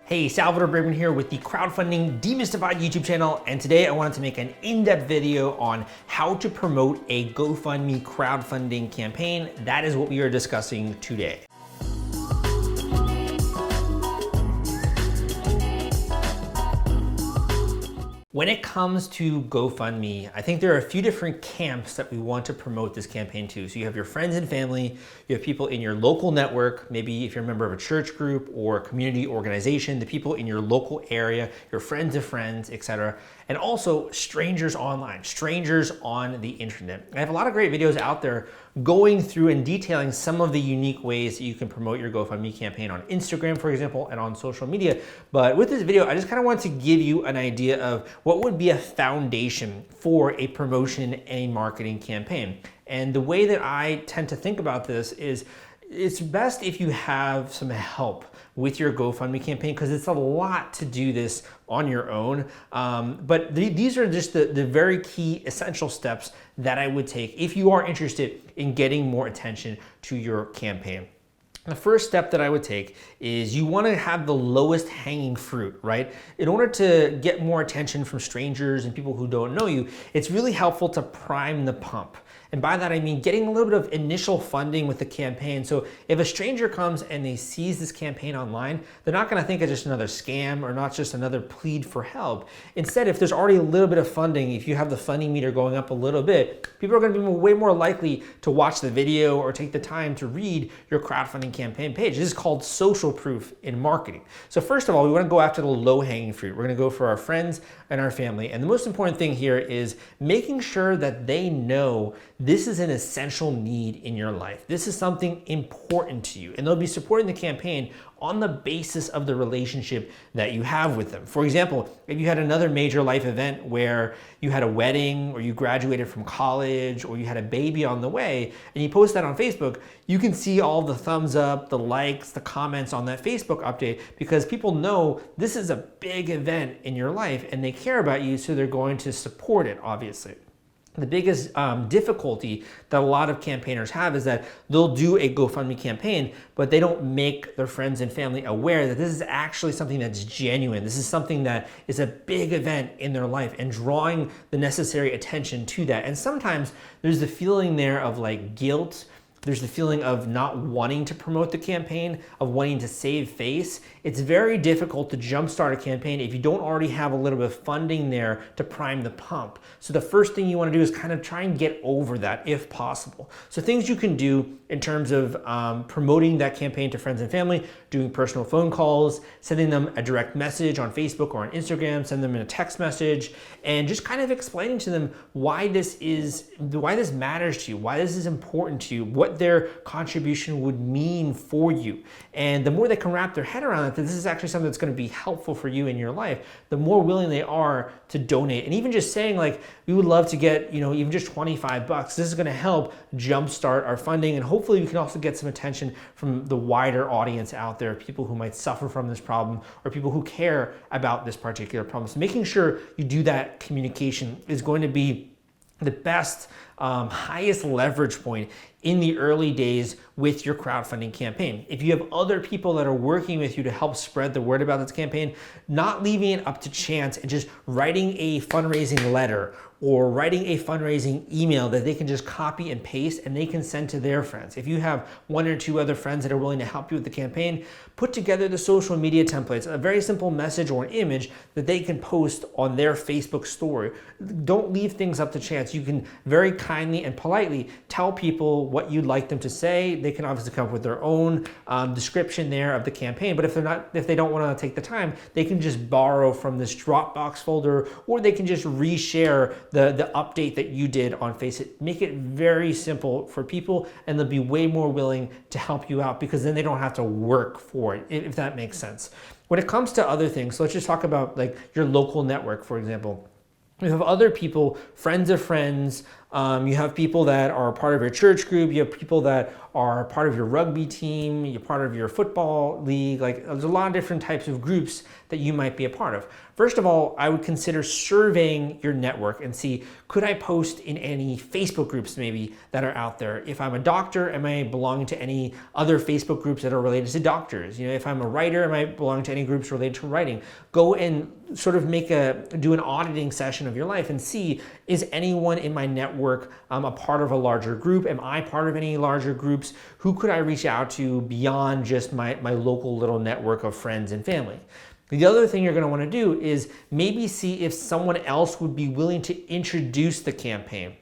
Hey, Salvador Braverman here with the Crowdfunding Demystified YouTube channel, and today I wanted to make an in-depth video on how to promote a GoFundMe crowdfunding campaign. That is what we are discussing today. When it comes to GoFundMe, I think there are a few different camps that we want to promote this campaign to. So you have your friends and family, you have people in your local network, maybe if you're a member of a church group or a community organization, the people in your local area, your friends of friends, etc. And also strangers online, strangers on the internet. I have a lot of great videos out there going through and detailing some of the unique ways that you can promote your GoFundMe campaign on Instagram, for example, and on social media. But with this video, I just kind of want to give you an idea of what would be a foundation for a promotion and a marketing campaign. And the way that I tend to think about this is it's best if you have some help with your GoFundMe campaign, because it's a lot to do this on your own. But these are just the very key essential steps that I would take if you are interested in getting more attention to your campaign. The first step that I would take is you want to have the lowest hanging fruit, right? In order to get more attention from strangers and people who don't know you, it's really helpful to prime the pump. And by that, I mean getting a little bit of initial funding with the campaign. So if a stranger comes and they sees this campaign online, they're not going to think it's just another scam or not just another plead for help. Instead, if there's already a little bit of funding, if you have the funding meter going up a little bit, people are going to be way more likely to watch the video or take the time to read your crowdfunding campaign page. This is called social proof in marketing. So first of all, we want to go after the low hanging fruit. We're going to go for our friends and our family. And the most important thing here is making sure that they know this is an essential need in your life. This is something important to you, and they'll be supporting the campaign on the basis of the relationship that you have with them. For example, if you had another major life event where you had a wedding or you graduated from college or you had a baby on the way and you post that on Facebook, you can see all the thumbs up, the likes, the comments on that Facebook update, because people know this is a big event in your life and they care about you, so they're going to support it, obviously. The biggest difficulty that a lot of campaigners have is that they'll do a GoFundMe campaign, but they don't make their friends and family aware that this is actually something that's genuine. This is something that is a big event in their life and drawing the necessary attention to that. And sometimes there's the feeling there of like guilt. There's the feeling of not wanting to promote the campaign, of wanting to save face. It's very difficult to jumpstart a campaign if you don't already have a little bit of funding there to prime the pump. So the first thing you want to do is kind of try and get over that if possible. So things you can do in terms of promoting that campaign to friends and family: doing personal phone calls, sending them a direct message on Facebook or on Instagram, send them in a text message, and just kind of explaining to them why this matters to you, why this is important to you, what their contribution would mean for you. And the more they can wrap their head around it, that this is actually something that's going to be helpful for you in your life, the more willing they are to donate. And even just saying like, we would love to get, even just $25, this is going to help jumpstart our funding. And hopefully we can also get some attention from the wider audience out there, people who might suffer from this problem or people who care about this particular problem. So making sure you do that communication is going to be the best, highest leverage point in the early days with your crowdfunding campaign. If you have other people that are working with you to help spread the word about this campaign, not leaving it up to chance and just writing a fundraising letter or writing a fundraising email that they can just copy and paste and they can send to their friends. If you have one or two other friends that are willing to help you with the campaign, put together the social media templates, a very simple message or an image that they can post on their Facebook story. Don't leave things up to chance. You can very kindly and politely tell people what you'd like them to say. They can obviously come up with their own description there of the campaign, but if they don't want to take the time, they can just borrow from this Dropbox folder, or they can just reshare the update that you did on Facebook. Make it very simple for people, and they'll be way more willing to help you out, because then they don't have to work for it, if that makes sense. When it comes to other things, so let's just talk about like your local network, for example. You have other people, friends of friends, You have people that are part of your church group. You have people that are part of your rugby team. You're part of your football league. Like, there's a lot of different types of groups that you might be a part of. First of all, I would consider surveying your network and see, could I post in any Facebook groups maybe that are out there? If I'm a doctor, am I belonging to any other Facebook groups that are related to doctors? If I'm a writer, am I belonging to any groups related to writing? Go and sort of do an auditing session of your life and see, is anyone in my network a part of a larger group? Am I part of any larger groups? Who could I reach out to beyond just my local little network of friends and family? The other thing you're going to want to do is maybe see if someone else would be willing to introduce the campaign.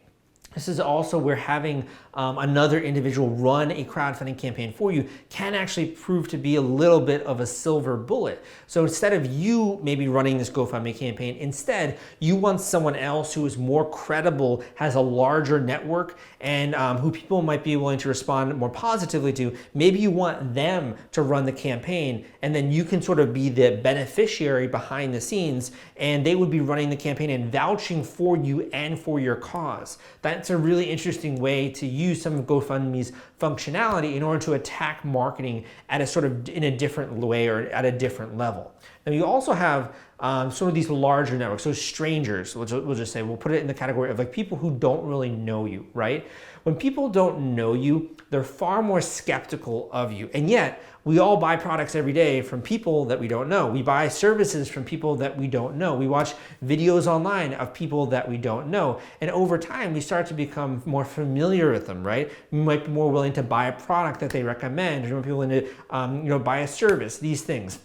This is also where having another individual run a crowdfunding campaign for you can actually prove to be a little bit of a silver bullet. So instead of you maybe running this GoFundMe campaign, instead you want someone else who is more credible, has a larger network, and who people might be willing to respond more positively to. Maybe you want them to run the campaign, and then you can sort of be the beneficiary behind the scenes, and they would be running the campaign and vouching for you and for your cause. That's a really interesting way to use some of GoFundMe's functionality in order to attack marketing at a sort of in a different way or at a different level. Now you also have sort of these larger networks, so strangers, we'll just say, we'll put it in the category of like people who don't really know you, right? When people don't know you, they're far more skeptical of you. And yet, we all buy products every day from people that we don't know. We buy services from people that we don't know. We watch videos online of people that we don't know. And over time, we start to become more familiar with them, right? We might be more willing to buy a product that they recommend, or people willing to buy a service, these things.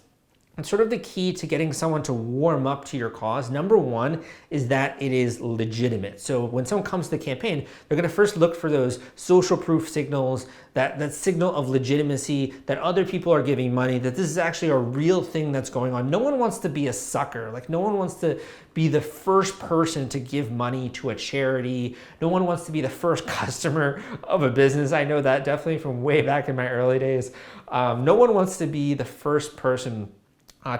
And sort of the key to getting someone to warm up to your cause, number one, is that it is legitimate. So when someone comes to the campaign, they're going to first look for those social proof signals, that signal of legitimacy, that other people are giving money, that this is actually a real thing that's going on. No one wants to be a sucker. Like, no one wants to be the first person to give money to a charity. No one wants to be the first customer of a business. I know that definitely from way back in my early days. No one wants to be the first person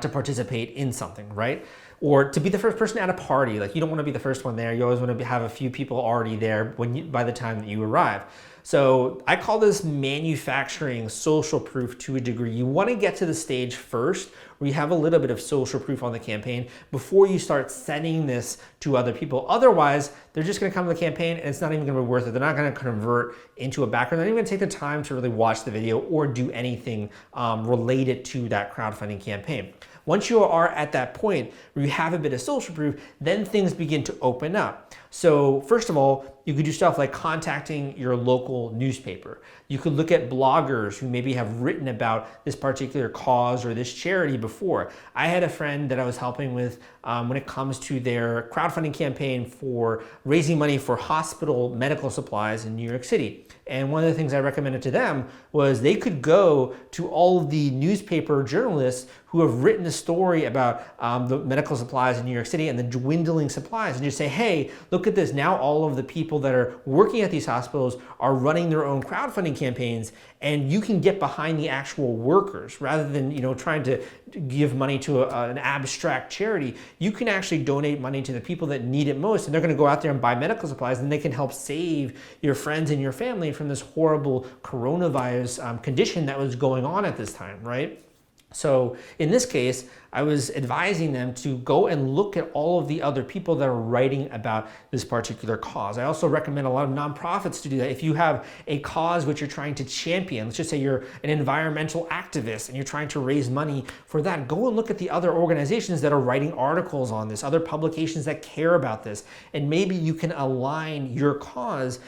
to participate in something, right? Or to be the first person at a party. Like, you don't want to be the first one there. You always want to have a few people already there by the time that you arrive. So I call this manufacturing social proof to a degree. You want to get to the stage first where you have a little bit of social proof on the campaign before you start sending this to other people. Otherwise, they're just going to come to the campaign and it's not even going to be worth it. They're not going to convert into a backer. They're not even going to take the time to really watch the video or do anything related to that crowdfunding campaign. Once you are at that point where you have a bit of social proof, then things begin to open up. So first of all, you could do stuff like contacting your local newspaper. You could look at bloggers who maybe have written about this particular cause or this charity before. I had a friend that I was helping with when it comes to their crowdfunding campaign for raising money for hospital medical supplies in New York City. And one of the things I recommended to them was they could go to all of the newspaper journalists who have written the story about the medical supplies in New York City and the dwindling supplies, and just say, hey, look at this. Now all of the people that are working at these hospitals are running their own crowdfunding campaigns, and you can get behind the actual workers rather than trying to give money to an abstract charity. You can actually donate money to the people that need it most, and they're going to go out there and buy medical supplies, and they can help save your friends and your family from this horrible coronavirus condition that was going on at this time, right? So in this case, I was advising them to go and look at all of the other people that are writing about this particular cause. I also recommend a lot of nonprofits to do that. If you have a cause which you're trying to champion, let's just say you're an environmental activist and you're trying to raise money for that, go and look at the other organizations that are writing articles on this, other publications that care about this, and maybe you can align your cause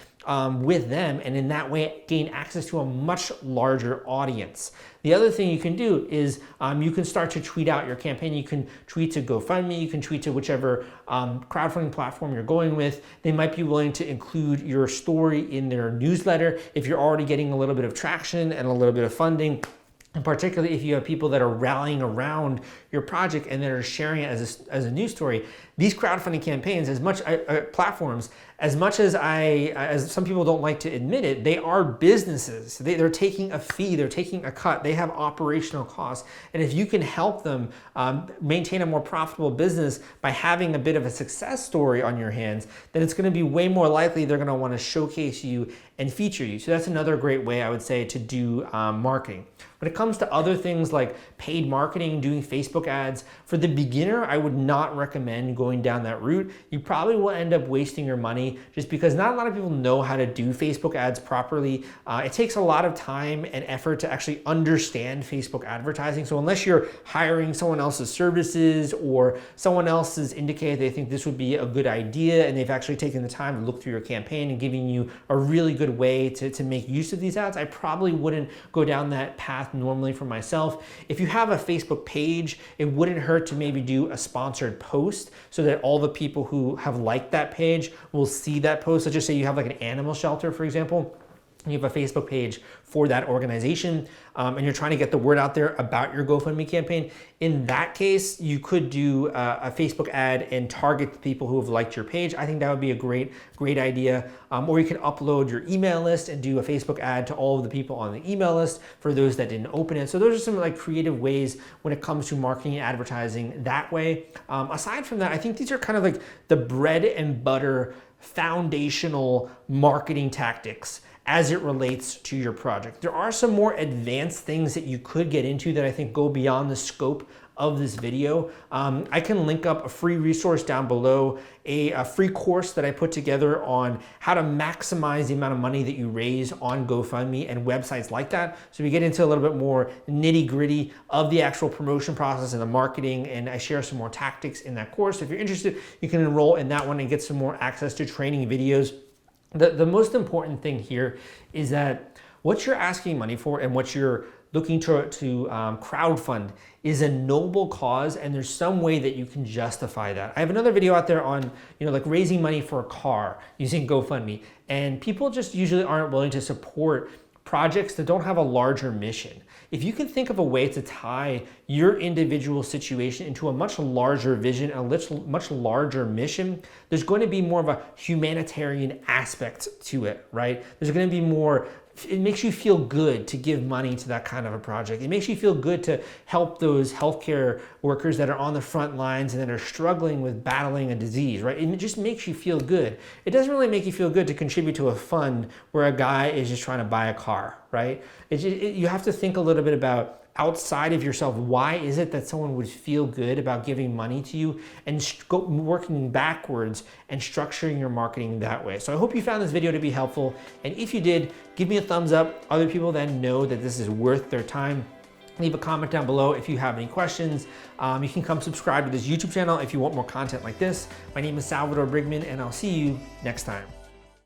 with them, and in that way gain access to a much larger audience. The other thing you can do is you can start to tweet out your campaign. You can tweet to GoFundMe, you can tweet to whichever crowdfunding platform you're going with. They might be willing to include your story in their newsletter if you're already getting a little bit of traction and a little bit of funding. And particularly if you have people that are rallying around your project and that are sharing it as a news story, these crowdfunding campaigns, as much platforms, as much as some people don't like to admit it, they are businesses. They're taking a fee, they're taking a cut, they have operational costs. And if you can help them maintain a more profitable business by having a bit of a success story on your hands, then it's going to be way more likely they're going to want to showcase you and feature you. So that's another great way, I would say, to do marketing. When it comes to other things like paid marketing, doing Facebook ads, for the beginner, I would not recommend going down that route. You probably will end up wasting your money just because not a lot of people know how to do Facebook ads properly. It takes a lot of time and effort to actually understand Facebook advertising. So unless you're hiring someone else's services or someone else has indicated they think this would be a good idea and they've actually taken the time to look through your campaign and giving you a really good way to make use of these ads, I probably wouldn't go down that path normally for myself. If you have a Facebook page, it wouldn't hurt to maybe do a sponsored post so that all the people who have liked that page will see that post. Let's just say you have like an animal shelter, for example. You have a Facebook page for that organization and you're trying to get the word out there about your GoFundMe campaign. In that case, you could do a Facebook ad and target the people who have liked your page. I think that would be a great idea. Or you can upload your email list and do a Facebook ad to all of the people on the email list for those that didn't open it. So those are some like creative ways when it comes to marketing and advertising that way. Aside from that, I think these are kind of like the bread and butter foundational marketing tactics as it relates to your project. There are some more advanced things that you could get into that I think go beyond the scope of this video. I can link up a free resource down below, a free course that I put together on how to maximize the amount of money that you raise on GoFundMe and websites like that. So we get into a little bit more nitty gritty of the actual promotion process and the marketing, and I share some more tactics in that course. If you're interested, you can enroll in that one and get some more access to training videos. The most important thing here is that what you're asking money for and what you're looking to crowdfund is a noble cause, and there's some way that you can justify that. I have another video out there on, like raising money for a car using GoFundMe, and people just usually aren't willing to support projects that don't have a larger mission. If you can think of a way to tie your individual situation into a much larger vision, a much larger mission, there's going to be more of a humanitarian aspect to it, right? There's going to be more. It makes you feel good to give money to that kind of a project. It makes you feel good to help those healthcare workers that are on the front lines and that are struggling with battling a disease, right? It just makes you feel good. It doesn't really make you feel good to contribute to a fund where a guy is just trying to buy a car, right? You have to think a little bit about outside of yourself. Why is it that someone would feel good about giving money to you, and working backwards and structuring your marketing that way? So I hope you found this video to be helpful. And if you did, give me a thumbs up. Other people then know that this is worth their time. Leave a comment down below if you have any questions. You can come subscribe to this YouTube channel if you want more content like this. My name is Salvador Brigman, and I'll see you next time.